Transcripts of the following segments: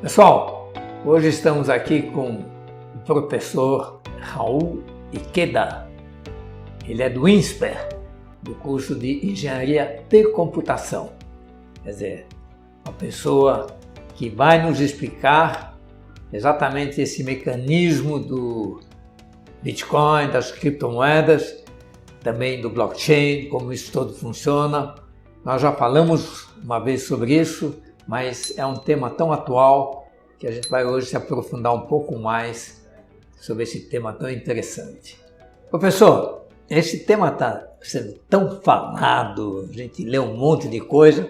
Pessoal, hoje estamos aqui com o professor Raul Ikeda. Ele é do INSPER, do curso de Engenharia de Computação. Quer dizer, uma pessoa que vai nos explicar exatamente esse mecanismo do Bitcoin, das criptomoedas, também do blockchain, como isso todo funciona. Nós já falamos uma vez sobre isso, mas é um tema tão atual que a gente vai hoje se aprofundar um pouco mais sobre esse tema tão interessante. Professor, esse tema está sendo tão falado, a gente lê um monte de coisa,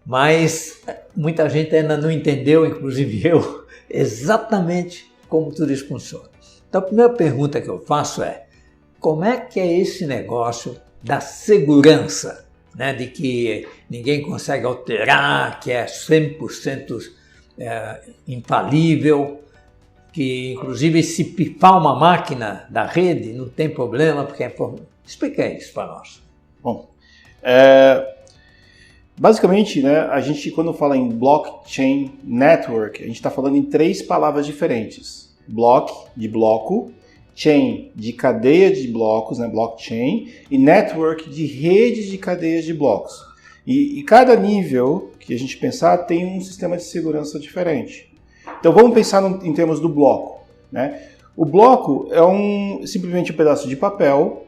mas muita gente ainda não entendeu, inclusive eu, exatamente como tudo isso funciona. Então a primeira pergunta que eu faço é, como é que é esse negócio da segurança? Né, de que ninguém consegue alterar, que é 100% infalível, que inclusive se pifar uma máquina da rede não tem problema, porque é... Explica isso para nós. Bom, basicamente, né, a gente quando fala em blockchain network, a gente está falando em três palavras diferentes. Block, de bloco, chain de cadeia de blocos, né, blockchain, e network de redes de cadeias de blocos. E cada nível que a gente pensar tem um sistema de segurança diferente. Então vamos pensar em termos do bloco. Né? O bloco é simplesmente um pedaço de papel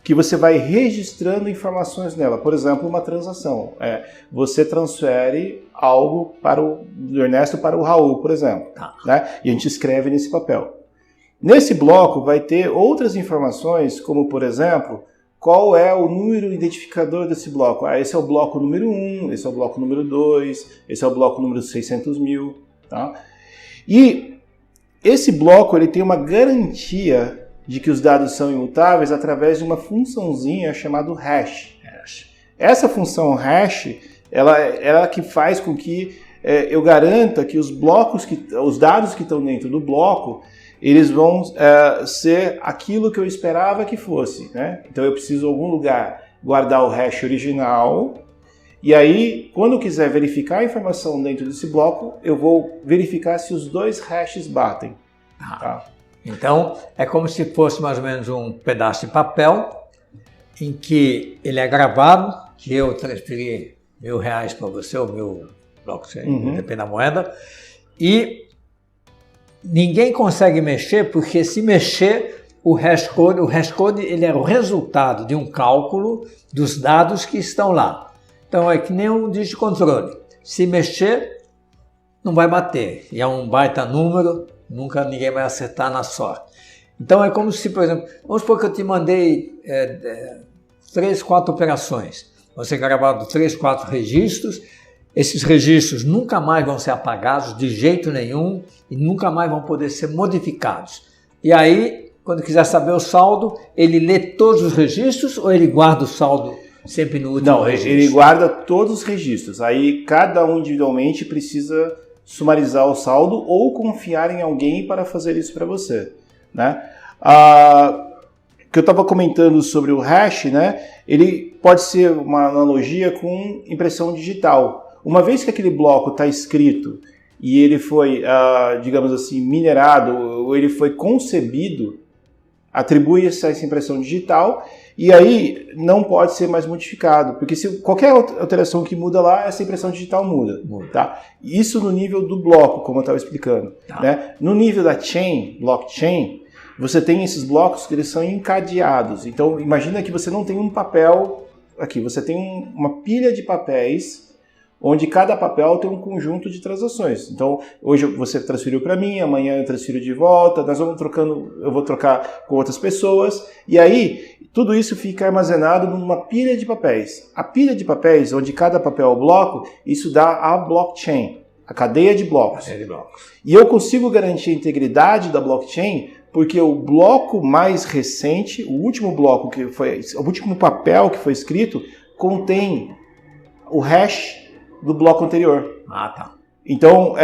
que você vai registrando informações nela. Por exemplo, uma transação. Você transfere algo do Ernesto para o Raul, por exemplo. Né? E a gente escreve nesse papel. Nesse bloco vai ter outras informações, como por exemplo, qual é o número identificador desse bloco. Esse é o bloco número 1, esse é o bloco número 2, esse é o bloco número 600 mil. Tá? E esse bloco ele tem uma garantia de que os dados são imutáveis através de uma funçãozinha chamada hash. Essa função hash, ela que faz com que eu garanta que os dados que estão dentro do bloco eles vão ser aquilo que eu esperava que fosse. Né? Então eu preciso em algum lugar guardar o hash original e aí, quando eu quiser verificar a informação dentro desse bloco, eu vou verificar se os dois hashes batem. Tá? Então, é como se fosse mais ou menos um pedaço de papel em que ele é gravado, que eu transferi R$1.000 para você, o meu blockchain, depende da moeda, e ninguém consegue mexer, porque se mexer, o hashcode ele é o resultado de um cálculo dos dados que estão lá. Então é que nem um disco de controle. Se mexer, não vai bater. E é um baita número, nunca ninguém vai acertar na sorte. Então é como se, por exemplo, vamos supor que eu te mandei 3, 4 operações. Você gravado 3, 4 registros. Esses registros nunca mais vão ser apagados de jeito nenhum e nunca mais vão poder ser modificados. E aí, quando quiser saber o saldo, ele lê todos os registros ou ele guarda o saldo sempre no último registro? Não, ele guarda todos os registros. Aí cada um individualmente precisa sumarizar o saldo ou confiar em alguém para fazer isso para você. Né? Que eu estava comentando sobre o hash, né? Ele pode ser uma analogia com impressão digital. Uma vez que aquele bloco está escrito e ele foi, digamos assim, minerado, ou ele foi concebido, atribui-se a essa impressão digital e aí não pode ser mais modificado, porque se qualquer alteração que muda lá, essa impressão digital muda. Tá? Isso no nível do bloco, como eu estava explicando. Tá. Né? No nível da chain, blockchain, você tem esses blocos que eles são encadeados. Então imagina que você não tem um papel aqui, você tem uma pilha de papéis onde cada papel tem um conjunto de transações. Então, hoje você transferiu para mim, amanhã eu transfiro de volta, nós vamos trocando, eu vou trocar com outras pessoas, e aí tudo isso fica armazenado numa pilha de papéis. A pilha de papéis, onde cada papel é o bloco, isso dá a blockchain, a cadeia de blocos. E eu consigo garantir a integridade da blockchain porque o bloco mais recente, o último papel que foi escrito, contém o hash do bloco anterior. Tá. Então,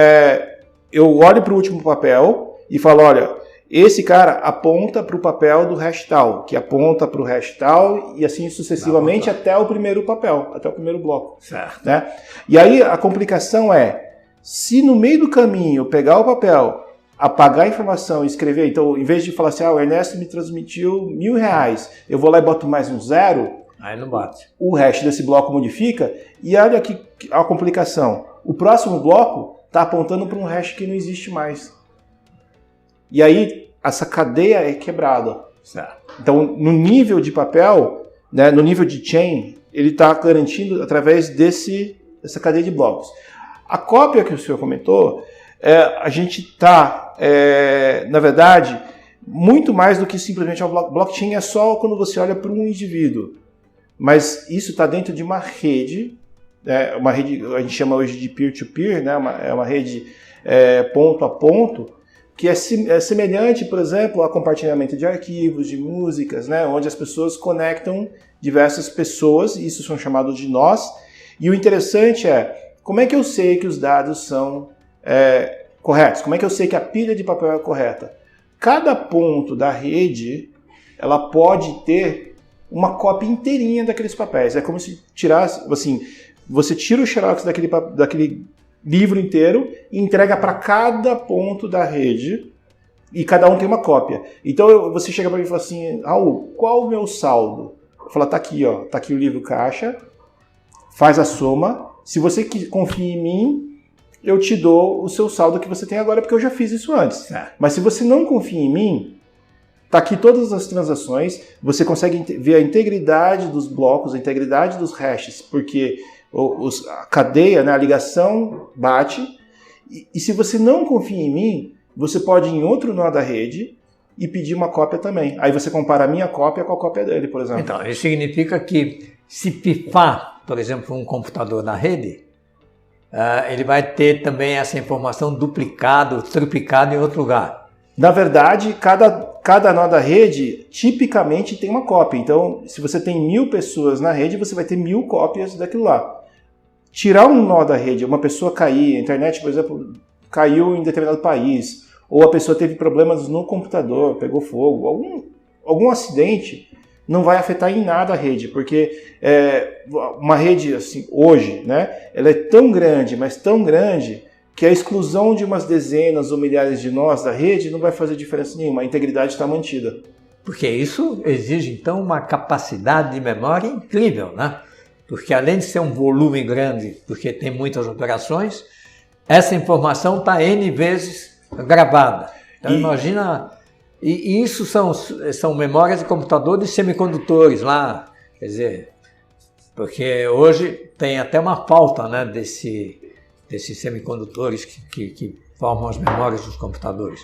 eu olho para o último papel e falo, olha, esse cara aponta para o papel do hash tal, que aponta para o hash tal, e assim sucessivamente até o primeiro papel, até o primeiro bloco. Certo. Né? E aí a complicação é, Se no meio do caminho eu pegar o papel, apagar a informação e escrever, então em vez de falar assim, o Ernesto me transmitiu R$1.000, eu vou lá e boto mais um zero, aí não bate. O hash desse bloco modifica e olha aqui a complicação. O próximo bloco está apontando para um hash que não existe mais. E aí essa cadeia é quebrada. Certo. Então no nível de papel, né, no nível de chain, ele está garantindo através dessa cadeia de blocos. A cópia que o senhor comentou, a gente está, na verdade, muito mais do que simplesmente uma blockchain, é só quando você olha para um indivíduo. Mas isso está dentro de uma rede, a gente chama hoje de peer-to-peer, né, é uma rede ponto a ponto, que é semelhante, por exemplo, a compartilhamento de arquivos, de músicas, né, onde as pessoas conectam diversas pessoas, isso são chamados de nós. E o interessante como é que eu sei que os dados são corretos? Como é que eu sei que a pilha de papel é correta? Cada ponto da rede, ela pode ter uma cópia inteirinha daqueles papéis. É como se tirasse, assim, você tira o xerox daquele livro inteiro e entrega para cada ponto da rede e cada um tem uma cópia. Então você chega para mim e fala assim, Raul, qual o meu saldo? Eu falo, tá aqui, ó, tá aqui o livro caixa, faz a soma. Se você confia em mim, eu te dou o seu saldo que você tem agora, porque eu já fiz isso antes. Mas se você não confia em mim, tá aqui todas as transações, você consegue ver a integridade dos blocos, a integridade dos hashes, porque a cadeia, né, a ligação bate. E se você não confia em mim, você pode ir em outro nó da rede e pedir uma cópia também. Aí você compara a minha cópia com a cópia dele, por exemplo. Então, isso significa que se pifar, por exemplo, um computador na rede, ele vai ter também essa informação duplicada, triplicada em outro lugar. Na verdade, cada nó da rede tipicamente tem uma cópia. Então, se você tem 1.000 pessoas na rede, você vai ter 1.000 cópias daquilo lá. Tirar um nó da rede, uma pessoa cair, a internet, por exemplo, caiu em determinado país, ou a pessoa teve problemas no computador, pegou fogo, algum acidente, não vai afetar em nada a rede, porque uma rede assim, hoje, né, ela é tão grande, mas tão grande, que a exclusão de umas dezenas ou milhares de nós da rede não vai fazer diferença nenhuma, a integridade está mantida. Porque isso exige, então, uma capacidade de memória incrível, né? Porque além de ser um volume grande, porque tem muitas operações, essa informação está N vezes gravada. Então imagina... E isso são memórias de computador de semicondutores lá, quer dizer, porque hoje tem até uma falta, né, desses semicondutores que formam as memórias dos computadores.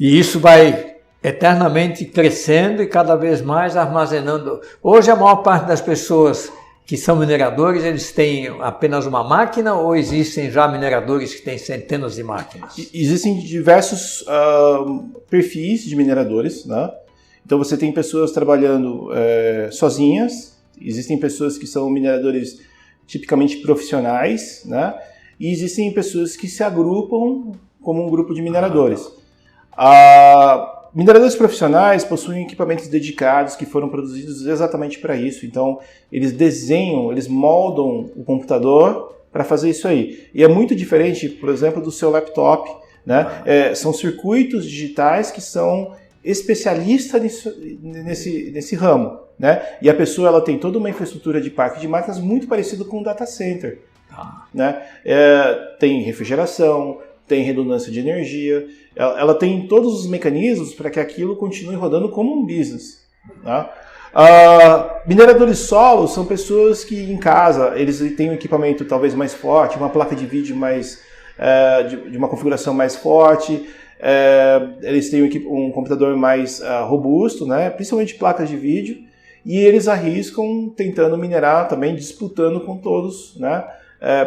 E isso vai eternamente crescendo e cada vez mais armazenando. Hoje a maior parte das pessoas que são mineradores, eles têm apenas uma máquina ou existem já mineradores que têm centenas de máquinas? Existem diversos perfis de mineradores, né? Então você tem pessoas trabalhando sozinhas, existem pessoas que são mineradores tipicamente profissionais, né? E existem pessoas que se agrupam como um grupo de mineradores. Mineradores profissionais possuem equipamentos dedicados que foram produzidos exatamente para isso. Então, eles desenham, eles moldam o computador para fazer isso aí. E é muito diferente, por exemplo, do seu laptop, né? São circuitos digitais que são especialistas nesse ramo, né? E a pessoa ela tem toda uma infraestrutura de parque de máquinas muito parecido com um data center. Né? Tem refrigeração, tem redundância de energia, ela tem todos os mecanismos para que aquilo continue rodando como um business. Tá? Mineradores solos são pessoas que em casa eles têm um equipamento talvez mais forte, uma placa de vídeo mais de uma configuração mais forte, eles têm um computador mais robusto, né? Principalmente placas de vídeo, e eles arriscam tentando minerar também, disputando com todos, né?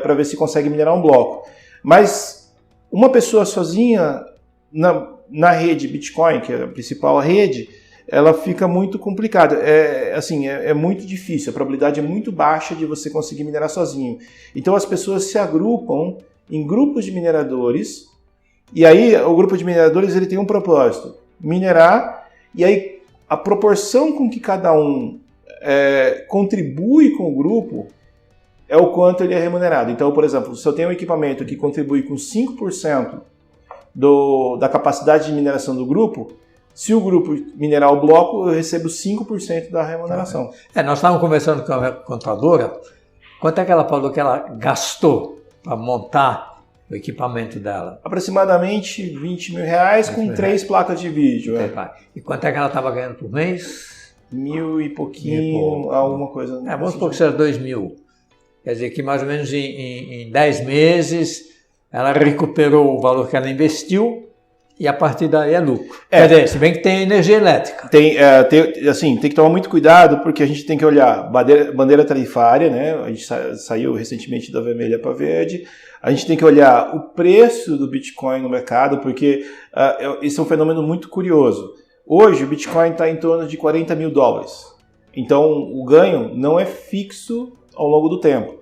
Para ver se consegue minerar um bloco. Mas uma pessoa sozinha na rede Bitcoin, que é a principal rede, ela fica muito complicada. É muito difícil, a probabilidade é muito baixa de você conseguir minerar sozinho. Então as pessoas se agrupam em grupos de mineradores, e aí o grupo de mineradores ele tem um propósito, minerar, e aí a proporção com que cada um contribui com o grupo é o quanto ele é remunerado. Então, por exemplo, se eu tenho um equipamento que contribui com 5% da capacidade de mineração do grupo, se o grupo minerar o bloco, eu recebo 5% da remuneração. Nós estávamos conversando com a contadora, quanto é que ela falou que ela gastou para montar o equipamento dela? Aproximadamente R$20 mil com 3 placas de vídeo. E quanto é que ela estava ganhando por mês? 1.000 e pouquinho, alguma coisa. Vamos supor que seja 2.000. Quer dizer que mais ou menos em 10 meses ela recuperou o valor que ela investiu e a partir daí é lucro. Quer dizer, se bem que tem energia elétrica. Tem que tomar muito cuidado porque a gente tem que olhar bandeira tarifária, né? A gente saiu recentemente da vermelha para verde. A gente tem que olhar o preço do Bitcoin no mercado porque esse é um fenômeno muito curioso. Hoje o Bitcoin está em torno de $40 mil. Então o ganho não é fixo ao longo do tempo.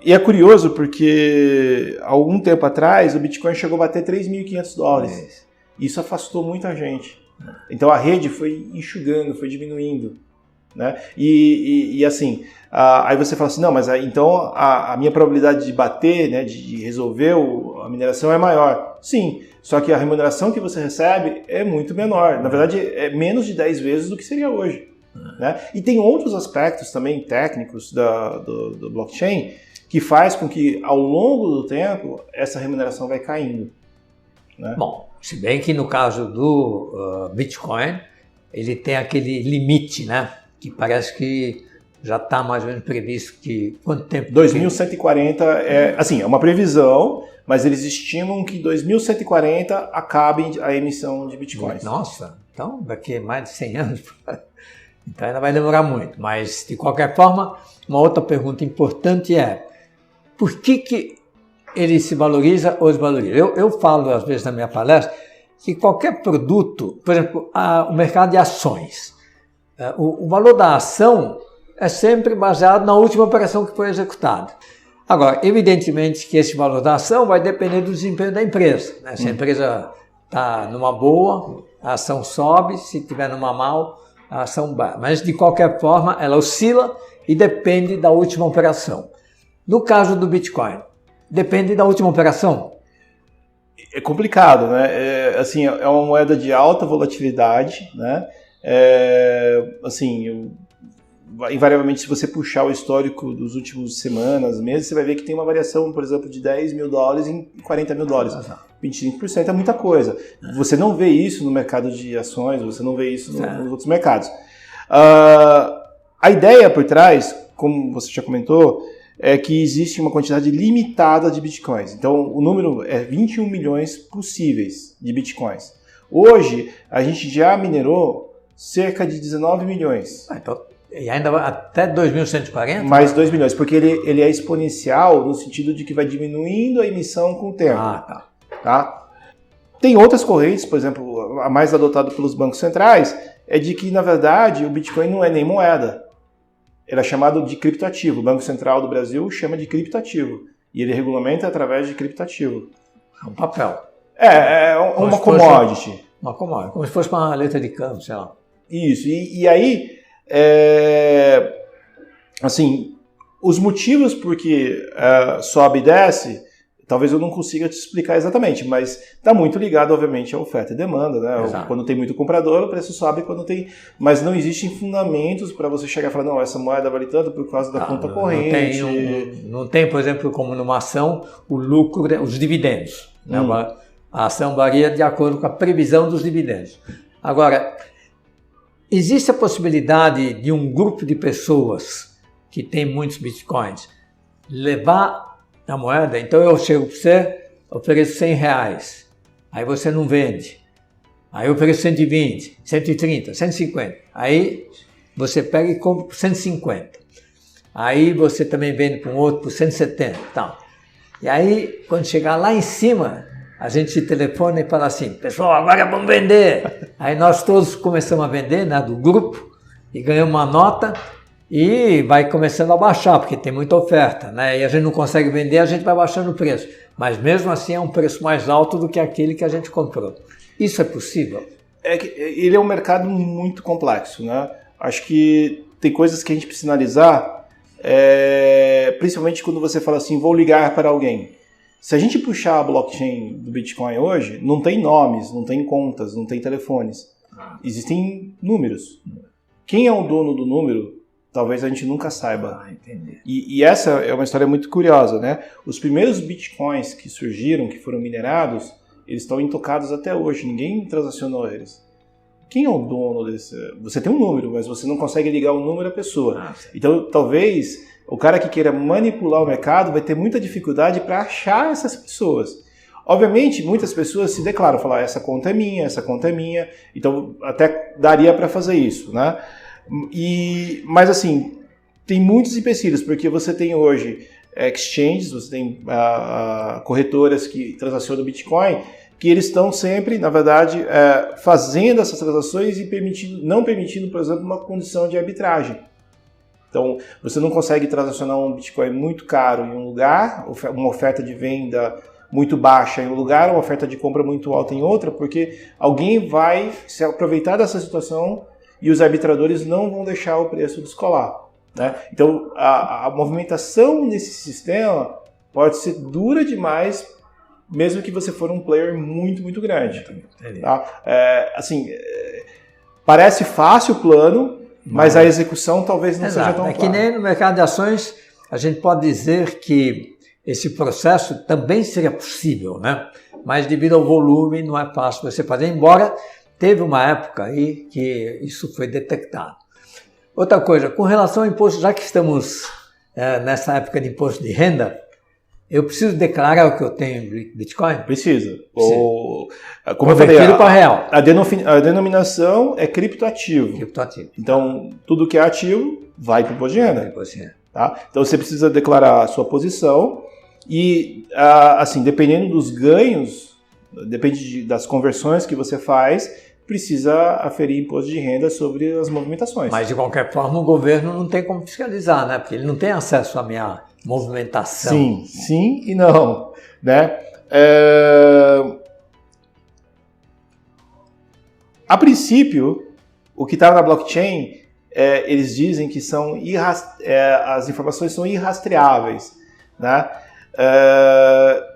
E é curioso porque há algum tempo atrás o Bitcoin chegou a bater $3.500. Isso afastou muita gente. Então a rede foi enxugando, foi diminuindo. Né? E assim, aí você fala assim, não, mas então a minha probabilidade de bater, né, de resolver a mineração é maior. Sim, só que a remuneração que você recebe é muito menor. Na verdade, é menos de 10 vezes do que seria hoje. Né? E tem outros aspectos também técnicos do blockchain que faz com que ao longo do tempo essa remuneração vai caindo. Né? Bom, se bem que no caso do Bitcoin ele tem aquele limite, né? Que parece que já está mais ou menos previsto que quanto tempo? 2140 é uma previsão, mas eles estimam que 2140 acabe a emissão de bitcoins. Nossa, então daqui a mais de 100 anos. Então ainda vai demorar muito, mas de qualquer forma, uma outra pergunta importante é por que ele se valoriza ou desvaloriza? Eu falo às vezes na minha palestra que qualquer produto, por exemplo, o mercado de ações, o valor da ação é sempre baseado na última operação que foi executada. Agora, evidentemente que esse valor da ação vai depender do desempenho da empresa. Né? Se a empresa está numa boa, a ação sobe, se estiver numa mal, a ação baixa. Mas, de qualquer forma, ela oscila e depende da última operação. No caso do Bitcoin, depende da última operação? É complicado, né? É uma moeda de alta volatilidade, né? Invariavelmente, se você puxar o histórico dos últimos semanas, meses, você vai ver que tem uma variação, por exemplo, de $10 mil em $40 mil. 25% é muita coisa. Você não vê isso no mercado de ações, você não vê isso nos outros mercados. A ideia por trás, como você já comentou, é que existe uma quantidade limitada de bitcoins. Então, o número é 21 milhões possíveis de bitcoins. Hoje, a gente já minerou cerca de 19 milhões. E ainda até 2140? Mais 2 milhões, porque ele é exponencial no sentido de que vai diminuindo a emissão com o tempo. Tá? Tem outras correntes, por exemplo, a mais adotada pelos bancos centrais, é de que, na verdade, o Bitcoin não é nem moeda. Ele é chamado de criptoativo. O Banco Central do Brasil chama de criptoativo. E ele regulamenta através de criptoativo. É um papel. É uma commodity. Uma commodity, como se fosse uma letra de câmbio, sei lá. Isso. E aí, os motivos por que sobe e desce, talvez eu não consiga te explicar exatamente, mas está muito ligado, obviamente, à oferta e demanda, né? Exato. Quando tem muito comprador, o preço sobe, mas não existem fundamentos para você chegar e falar, não, essa moeda vale tanto por causa da conta corrente. Não tem, por exemplo, como numa ação, o lucro, os dividendos. Né? A ação varia de acordo com a previsão dos dividendos. Agora, existe a possibilidade de um grupo de pessoas que tem muitos bitcoins levar a moeda, então eu chego para você, ofereço R$100, aí você não vende, aí eu ofereço 120, 130, 150, aí você pega e compra por 150, aí você também vende para um outro por 170, tal. E aí, quando chegar lá em cima, a gente se telefona e fala assim, pessoal, agora vamos vender. Aí nós todos começamos a vender, né, do grupo, e ganhamos uma nota, e vai começando a baixar, porque tem muita oferta, né? E a gente não consegue vender, a gente vai baixando o preço. Mas mesmo assim é um preço mais alto do que aquele que a gente comprou. Isso é possível? Ele é um mercado muito complexo, né? Acho que tem coisas que a gente precisa analisar principalmente quando você fala assim, vou ligar para alguém. Se a gente puxar a blockchain do Bitcoin hoje, não tem nomes, não tem contas, não tem telefones. Existem números. Quem é o dono do número, talvez a gente nunca saiba. Entendi. E essa é uma história muito curiosa, né? Os primeiros Bitcoins que surgiram, que foram minerados, eles estão intocados até hoje. Ninguém transacionou eles. Quem é o dono desse? Você tem um número, mas você não consegue ligar o número à pessoa. Então, talvez, o cara que queira manipular o mercado vai ter muita dificuldade para achar essas pessoas. Obviamente, muitas pessoas se declaram, falar, essa conta é minha, então até daria para fazer isso, né? Mas assim, tem muitos empecilhos, porque você tem hoje exchanges, você tem corretoras que transacionam Bitcoin, que eles estão sempre, na verdade, fazendo essas transações e não permitindo, por exemplo, uma condição de arbitragem. Então, você não consegue transacionar um Bitcoin muito caro em um lugar, uma oferta de venda muito baixa em um lugar, uma oferta de compra muito alta em outra, porque alguém vai se aproveitar dessa situação e os arbitradores não vão deixar o preço descolar, né? Então, a movimentação nesse sistema pode ser dura demais, mesmo que você for um player muito, muito grande. Tá? Parece fácil o plano, mas a execução talvez não seja tão clara. Que nem no mercado de ações, a gente pode dizer que esse processo também seria possível, né? Mas devido ao volume não é fácil você fazer, embora teve uma época aí que isso foi detectado. Outra coisa, com relação ao imposto, já que estamos nessa época de imposto de renda, eu preciso declarar o que eu tenho em Bitcoin? Precisa. Como eu falei, para real. A denominação é criptoativo. Então, tudo que é ativo vai para o imposto de renda. Tá? Então, você precisa declarar a sua posição e, assim, dependendo dos ganhos, depende das conversões que você faz, precisa aferir imposto de renda sobre as movimentações. Mas, de qualquer forma, o governo não tem como fiscalizar, né? Porque ele não tem acesso à minha movimentação. Sim e não, né? A princípio, o que está na blockchain, eles dizem que são as informações são irrastreáveis, né?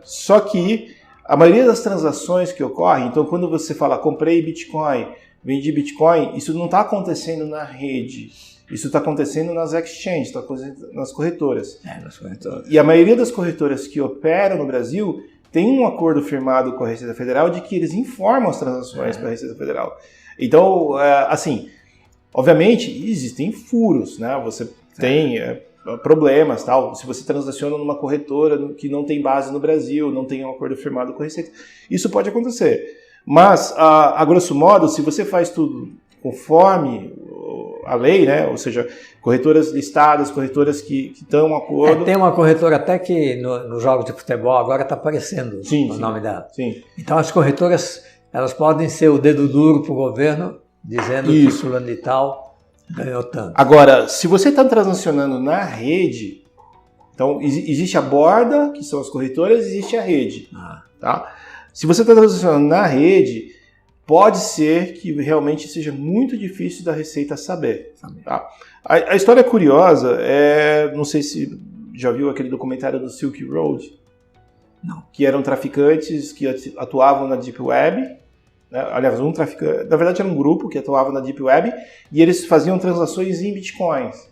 Só que a maioria das transações que ocorrem, então quando você fala comprei Bitcoin, vendi Bitcoin, isso não está acontecendo na rede. Isso está acontecendo nas exchanges, está acontecendo nas corretoras. Nas corretoras. E a maioria das corretoras que operam no Brasil tem um acordo firmado com a Receita Federal de que eles informam as transações para a Receita Federal. Então, assim, obviamente existem furos, né? Você tem problemas, tal. Se você transaciona numa corretora que não tem base no Brasil, não tem um acordo firmado com a Receita, isso pode acontecer. Mas, a grosso modo, se você faz tudo conforme a lei, né? Ou seja, corretoras listadas, corretoras que estão em acordo. Tem uma corretora até que nos jogos de futebol agora está aparecendo o nome dela. Sim. Então as corretoras, elas podem ser o dedo duro para o governo, dizendo que fulano de tal ganhou tanto. Agora, se você está transacionando na rede, então existe a borda, que são as corretoras, e existe a rede. Tá? Se você está transacionando na rede, pode ser que realmente seja muito difícil da Receita saber. Tá? A história curiosa não sei se já viu aquele documentário do Silk Road? Não. Que eram traficantes que atuavam na Deep Web. Né? Aliás, um traficante, na verdade era um grupo que atuava na Deep Web e eles faziam transações em Bitcoins.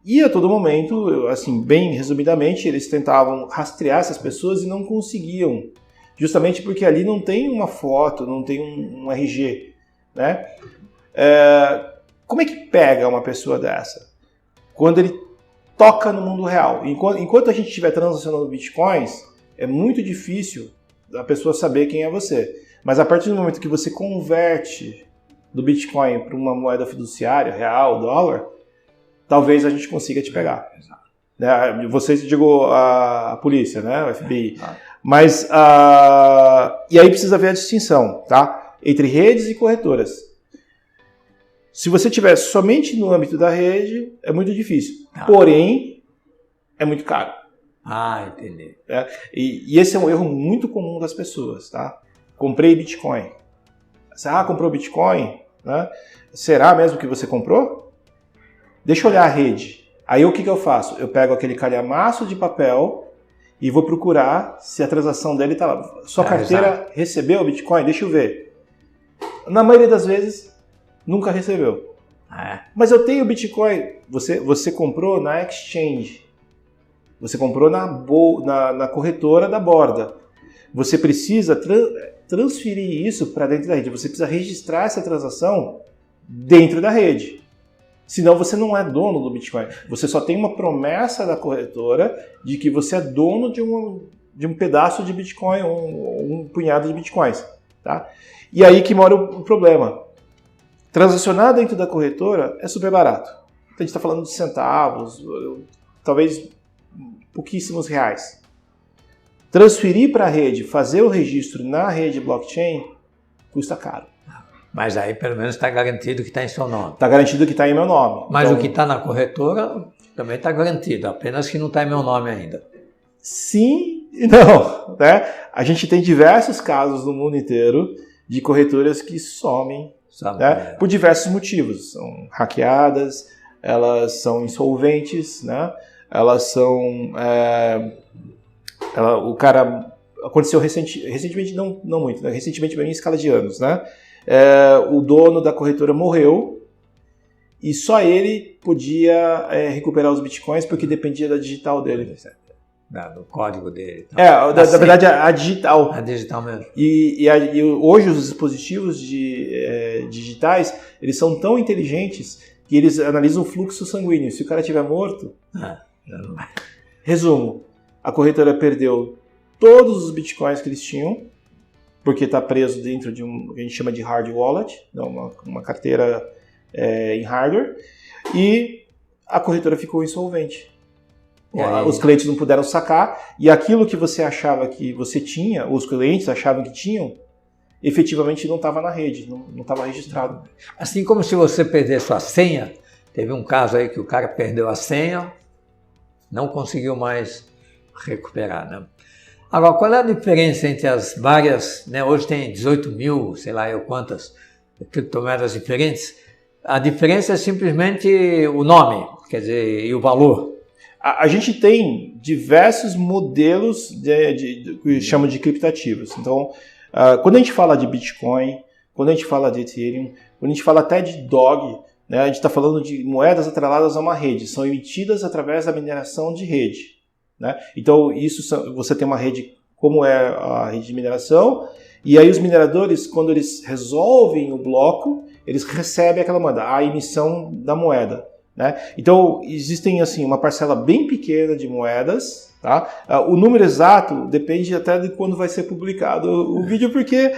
E a todo momento, assim, bem resumidamente, eles tentavam rastrear essas pessoas e não conseguiam. Justamente porque ali não tem uma foto, não tem um RG, né? Como é que pega uma pessoa dessa? Quando ele toca no mundo real. Enquanto a gente estiver transacionando bitcoins, é muito difícil a pessoa saber quem é você. Mas a partir do momento que você converte do Bitcoin para uma moeda fiduciária, real, dólar, talvez a gente consiga te pegar. Né? Você, digo, a polícia, né? O FBI. Mas, e aí precisa ver a distinção, tá? Entre redes e corretoras. Se você estiver somente no âmbito da rede, é muito difícil. Porém, é muito caro. Entendi. E esse é um erro muito comum das pessoas, tá? Comprei Bitcoin. Você comprou Bitcoin? Né? Será mesmo que você comprou? Deixa eu olhar a rede. Aí o que eu faço? Eu pego aquele calhamaço de papel e vou procurar se a transação dele está lá. Sua carteira recebeu o Bitcoin? Deixa eu ver. Na maioria das vezes, nunca recebeu. Mas eu tenho Bitcoin. Você comprou na exchange. Você comprou na corretora da borda. Você precisa transferir isso para dentro da rede. Você precisa registrar essa transação dentro da rede. Senão você não é dono do Bitcoin. Você só tem uma promessa da corretora de que você é dono de um pedaço de Bitcoin, um punhado de Bitcoins. Tá? E aí que mora o problema. Transacionar dentro da corretora é super barato. A gente está falando de centavos, talvez pouquíssimos reais. Transferir para a rede, fazer o registro na rede blockchain, custa caro. Mas aí pelo menos está garantido que está em seu nome. Está garantido que está em meu nome. Mas então, o que está na corretora também está garantido, apenas que não está em meu nome ainda. Sim e não. Né? A gente tem diversos casos no mundo inteiro de corretoras que somem, né? Por diversos motivos. São hackeadas, elas são insolventes, né? Elas são... o cara... Aconteceu recentemente, não muito, né? Recentemente em escala de anos, né? O dono da corretora morreu e só ele podia recuperar os bitcoins porque dependia da digital dele. Do código dele. Então. Na verdade, a digital. A digital mesmo. E hoje os dispositivos digitais, eles são tão inteligentes que eles analisam o fluxo sanguíneo. Se o cara estiver morto... Resumo, a corretora perdeu todos os bitcoins que eles tinham, porque está preso dentro de o que a gente chama de hard wallet, uma carteira em hardware, e a corretora ficou insolvente. Os clientes não puderam sacar, e aquilo que você achava que você tinha, os clientes achavam que tinham, efetivamente não estava na rede, não estava registrado. Assim como se você perder sua senha, teve um caso aí que o cara perdeu a senha, não conseguiu mais recuperar, né? Agora, qual é a diferença entre as várias, né? Hoje tem 18 mil, sei lá eu quantas criptomoedas diferentes. A diferença é simplesmente o nome, quer dizer, e o valor. A gente tem diversos modelos que chamam de criptativos. Então, quando a gente fala de Bitcoin, quando a gente fala de Ethereum, quando a gente fala até de DOG, né, a gente está falando de moedas atreladas a uma rede, são emitidas através da mineração de rede. Né? Então, você tem uma rede como é a rede de mineração, e aí os mineradores, quando eles resolvem o bloco, eles recebem aquela moeda, a emissão da moeda. Né? Então, existem assim, uma parcela bem pequena de moedas. Tá? O número exato depende até de quando vai ser publicado o vídeo, porque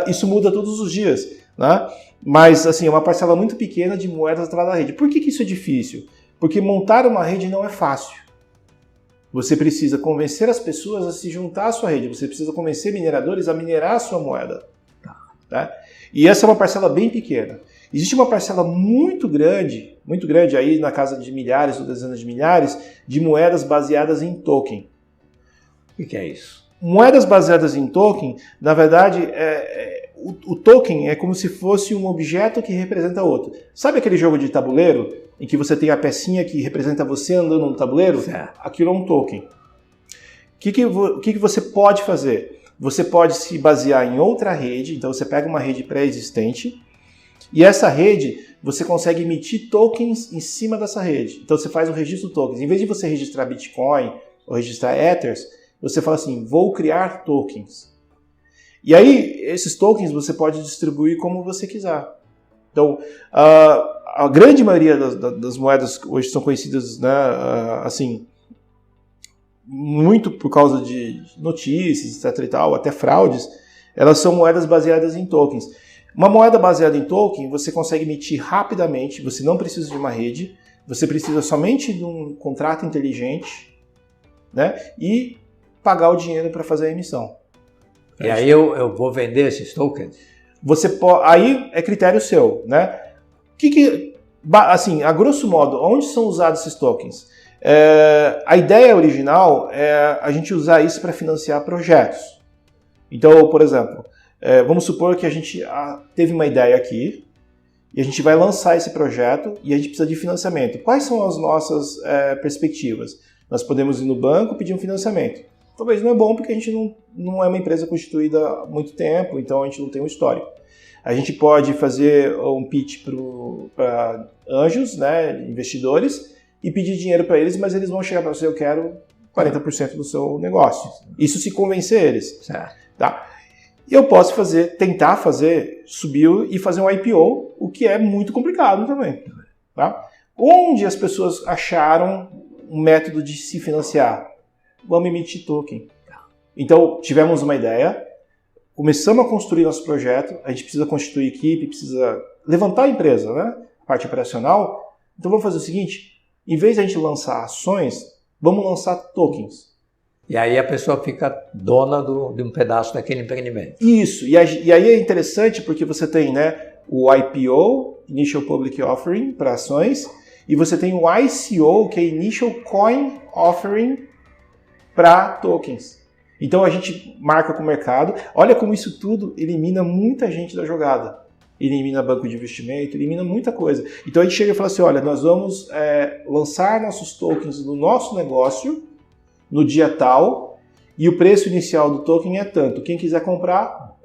isso muda todos os dias. Né? Mas assim, é uma parcela muito pequena de moedas atrás da rede. Por que isso é difícil? Porque montar uma rede não é fácil. Você precisa convencer as pessoas a se juntar à sua rede. Você precisa convencer mineradores a minerar a sua moeda. Tá? E essa é uma parcela bem pequena. Existe uma parcela muito grande aí na casa de milhares ou dezenas de milhares, de moedas baseadas em token. O que é isso? Moedas baseadas em token, na verdade, o token é como se fosse um objeto que representa outro. Sabe aquele jogo de tabuleiro, em que você tem a pecinha que representa você andando no tabuleiro? Certo. Aquilo é um token. O que você pode fazer? Você pode se basear em outra rede, então você pega uma rede pré-existente, e essa rede, você consegue emitir tokens em cima dessa rede. Então você faz um registro de tokens. Em vez de você registrar Bitcoin ou registrar Ethers, você fala assim, vou criar tokens. E aí, esses tokens você pode distribuir como você quiser. Então, a grande maioria das moedas hoje são conhecidas, né, assim, muito por causa de notícias, etc. e tal, até fraudes, elas são moedas baseadas em tokens. Uma moeda baseada em token, você consegue emitir rapidamente, você não precisa de uma rede, você precisa somente de um contrato inteligente, né, e pagar o dinheiro para fazer a emissão. E aí eu vou vender esses tokens? Aí é critério seu, né? Assim, a grosso modo, onde são usados esses tokens? A ideia original é a gente usar isso para financiar projetos. Então, por exemplo, vamos supor que a gente teve uma ideia aqui e a gente vai lançar esse projeto e a gente precisa de financiamento. Quais são as nossas perspectivas? Nós podemos ir no banco pedir um financiamento. Talvez não é bom porque a gente não é uma empresa constituída há muito tempo, então a gente não tem um histórico. A gente pode fazer um pitch para anjos, né, investidores, e pedir dinheiro para eles, mas eles vão chegar para você, eu quero 40% do seu negócio. Isso se convencer eles. Certo. Tá? E eu posso tentar subir e fazer um IPO, o que é muito complicado também. Tá? Onde as pessoas acharam um método de se financiar? Vamos emitir token. Então, tivemos uma ideia, começamos a construir nosso projeto, a gente precisa constituir equipe, precisa levantar a empresa, né? A parte operacional. Então, vamos fazer o seguinte, em vez de a gente lançar ações, vamos lançar tokens. E aí a pessoa fica dona de um pedaço daquele empreendimento. Isso, e aí é interessante porque você tem, né, o IPO, Initial Public Offering, para ações, e você tem o ICO, que é Initial Coin Offering, para tokens. Então a gente marca com o mercado, olha como isso tudo elimina muita gente da jogada. Elimina banco de investimento, elimina muita coisa. Então a gente chega e fala assim, olha, nós vamos lançar nossos tokens no nosso negócio, no dia tal, e o preço inicial do token é tanto. Quem quiser comprar,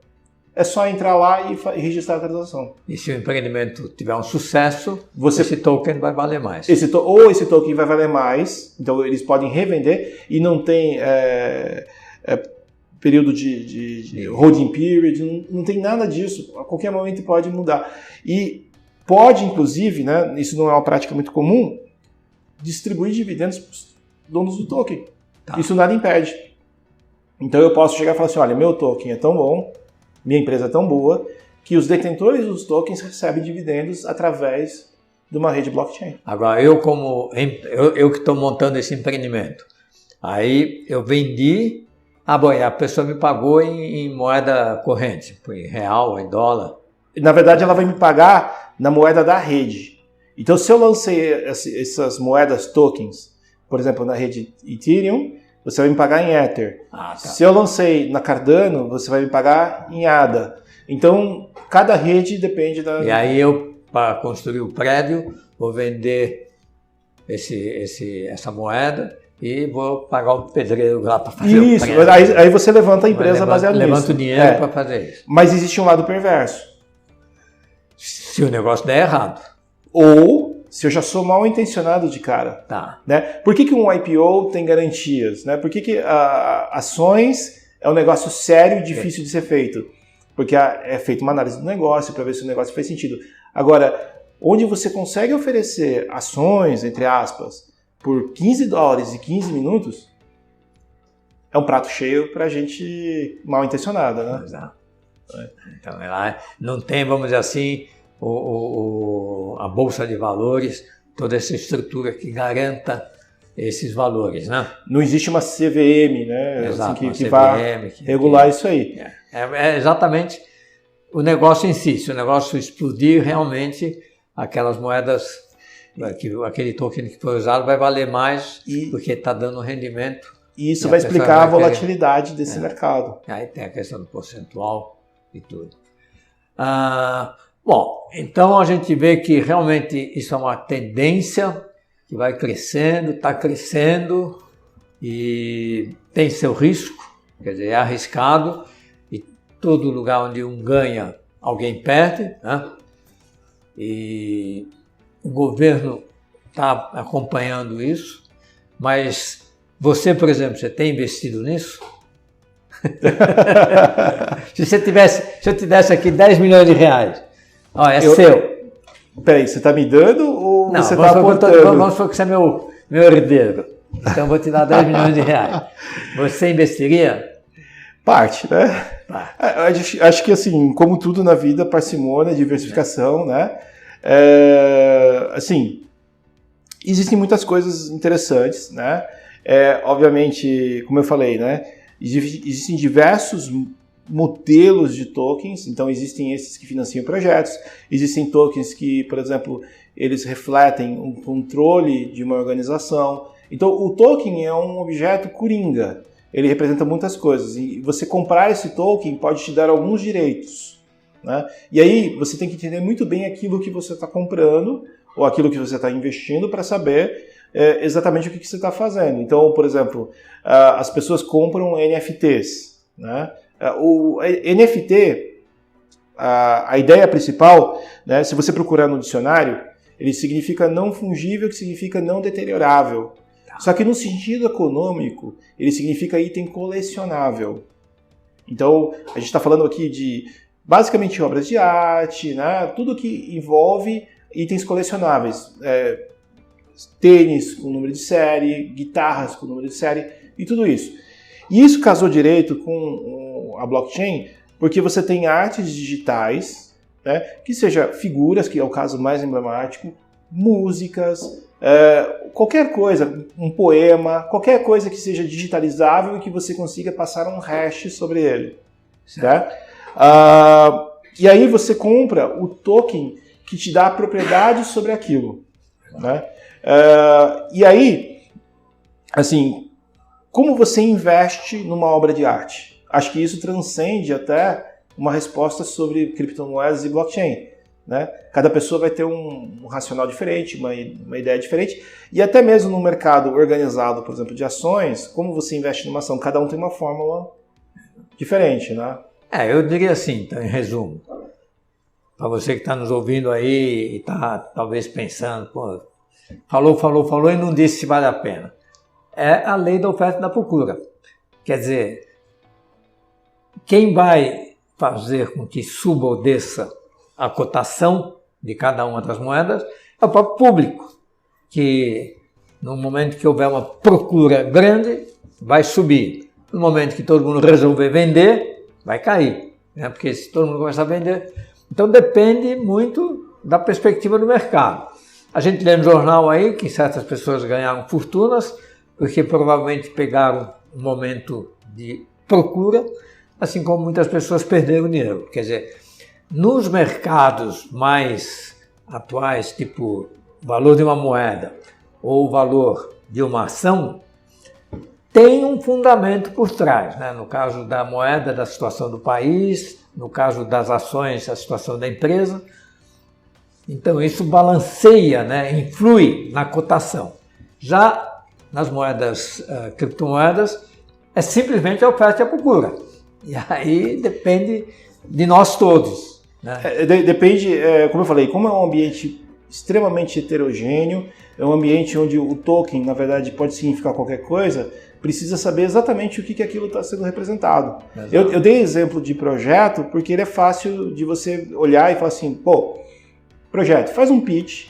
é só entrar lá e registrar a transação. E se o empreendimento tiver um sucesso, esse token vai valer mais. Esse token vai valer mais, então eles podem revender e não tem período de holding period, não tem nada disso. A qualquer momento pode mudar. E pode, inclusive, né, isso não é uma prática muito comum, distribuir dividendos para os donos do token. Tá. Isso nada impede. Então eu posso chegar e falar assim, olha, meu token é tão bom, minha empresa é tão boa, que os detentores dos tokens recebem dividendos através de uma rede blockchain. Agora, eu que estou montando esse empreendimento, aí eu vendi, a pessoa me pagou em moeda corrente, em real, em dólar. Na verdade, ela vai me pagar na moeda da rede. Então, se eu lancei essas moedas tokens, por exemplo, na rede Ethereum, você vai me pagar em Ether. Tá. Se eu lancei na Cardano, você vai me pagar em ADA. Então, cada rede depende da... E aí eu, para construir o prédio, vou vender essa moeda e vou pagar o pedreiro lá para fazer isso, o prédio. Aí você levanta a empresa baseada nisso. Levanta o dinheiro para fazer isso. Mas existe um lado perverso. Se o negócio der errado. Ou se eu já sou mal intencionado de cara. Tá. Né? Por que um IPO tem garantias? Né? Por que ações é um negócio sério e difícil de ser feito? Porque é feita uma análise do negócio para ver se o negócio faz sentido. Agora, onde você consegue oferecer ações, entre aspas, por $15 e 15 minutos, é um prato cheio para gente mal intencionada, né? Exato. Então, ela não tem, vamos dizer assim, a Bolsa de Valores, toda essa estrutura que garanta esses valores, né? Não existe uma CVM, né? Exato, assim, que vai regular isso aí. É exatamente o negócio em si. Se o negócio explodir, realmente aquelas moedas, aquele token que foi usado vai valer mais porque está dando rendimento. E isso vai explicar a volatilidade desse mercado. Aí tem a questão do percentual e tudo. Bom, então a gente vê que realmente isso é uma tendência que vai crescendo, está crescendo e tem seu risco, quer dizer, é arriscado e todo lugar onde um ganha, alguém perde, né? E o governo está acompanhando isso, mas você, por exemplo, você tem investido nisso? Se eu tivesse aqui 10 milhões de reais, seu. Peraí, você está me dando ou não, você está aportando? Vamos supor que você é meu herdeiro. Então eu vou te dar 10 milhões de reais. Você investiria? Parte, né? Acho que assim, como tudo na vida, parcimônia, diversificação, né? Assim, existem muitas coisas interessantes, né? Obviamente, como eu falei, né? Existem diversos modelos de tokens, então existem esses que financiam projetos, existem tokens que, por exemplo, eles refletem um controle de uma organização. Então, o token é um objeto coringa, ele representa muitas coisas, e você comprar esse token pode te dar alguns direitos, né? E aí você tem que entender muito bem aquilo que você está comprando ou aquilo que você está investindo para saber exatamente o que você está fazendo. Então, por exemplo, as pessoas compram NFTs, né? O NFT, a ideia principal, né, se você procurar no dicionário, ele significa não fungível, que significa não deteriorável. Só que no sentido econômico, ele significa item colecionável. Então, a gente está falando aqui de, basicamente, obras de arte, né? Tudo que envolve itens colecionáveis. Tênis com número de série, guitarras com número de série e tudo isso. E isso casou direito com a blockchain, porque você tem artes digitais, né? Que seja figuras, que é o caso mais emblemático, músicas, qualquer coisa, um poema, qualquer coisa que seja digitalizável e que você consiga passar um hash sobre ele. Né? E aí você compra o token que te dá a propriedade sobre aquilo. Né? E aí, assim, como você investe numa obra de arte? Acho que isso transcende até uma resposta sobre criptomoedas e blockchain. Né? Cada pessoa vai ter um racional diferente, uma ideia diferente, e até mesmo no mercado organizado, por exemplo, de ações, como você investe numa ação, cada um tem uma fórmula diferente, né? Eu diria assim, então, em resumo, para você que está nos ouvindo aí e está talvez pensando, pô, falou e não disse se vale a pena. É a lei da oferta e da procura. Quer dizer, quem vai fazer com que suba ou desça a cotação de cada uma das moedas é o próprio público, que no momento que houver uma procura grande, vai subir. No momento que todo mundo resolver vender, vai cair, né? Porque se todo mundo começar a vender... Então depende muito da perspectiva do mercado. A gente lê no jornal aí que certas pessoas ganharam fortunas, porque provavelmente pegaram um momento de procura, assim como muitas pessoas perderam dinheiro. Quer dizer, nos mercados mais atuais, tipo o valor de uma moeda ou o valor de uma ação, tem um fundamento por trás, né? No caso da moeda, da situação do país, no caso das ações, a situação da empresa. Então isso balanceia, né? Influi na cotação. Já nas moedas, criptomoedas, é simplesmente a oferta e a procura. E aí depende de nós todos. Né? Depende, como eu falei, como é um ambiente extremamente heterogêneo, é um ambiente onde o token, na verdade, pode significar qualquer coisa, precisa saber exatamente o que aquilo está sendo representado. Eu dei exemplo de projeto porque ele é fácil de você olhar e falar assim, pô, projeto, faz um pitch,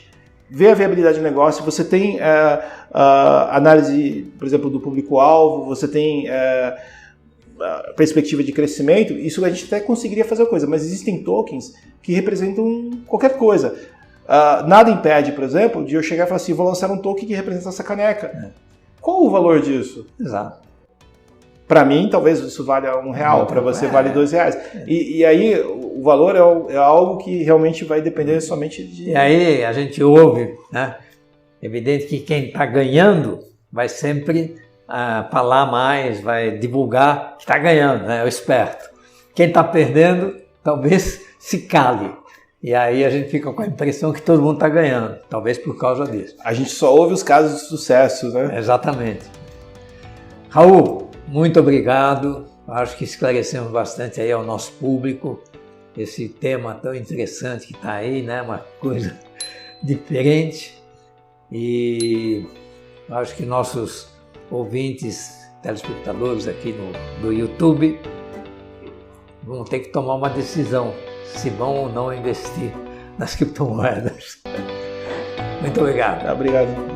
vê a viabilidade do negócio, você tem análise, por exemplo, do público-alvo, você tem perspectiva de crescimento, isso a gente até conseguiria fazer a coisa, mas existem tokens que representam qualquer coisa. Nada impede, por exemplo, de eu chegar e falar assim, vou lançar um token que representa essa caneca. Qual o valor disso? Exato. Para mim, talvez isso valha R$1, para você vale R$2. E aí, o valor é algo que realmente vai depender somente de... E aí, a gente ouve, né? Evidente que quem está ganhando vai sempre falar mais, vai divulgar que está ganhando, né? É o esperto. Quem está perdendo, talvez se cale. E aí a gente fica com a impressão que todo mundo está ganhando, talvez por causa disso. A gente só ouve os casos de sucesso, né? Exatamente. Raul, muito obrigado. Acho que esclarecemos bastante aí ao nosso público esse tema tão interessante que está aí, né? Uma coisa diferente. E acho que nossos ouvintes, telespectadores aqui no YouTube vão ter que tomar uma decisão se vão ou não investir nas criptomoedas. Muito obrigado. Obrigado.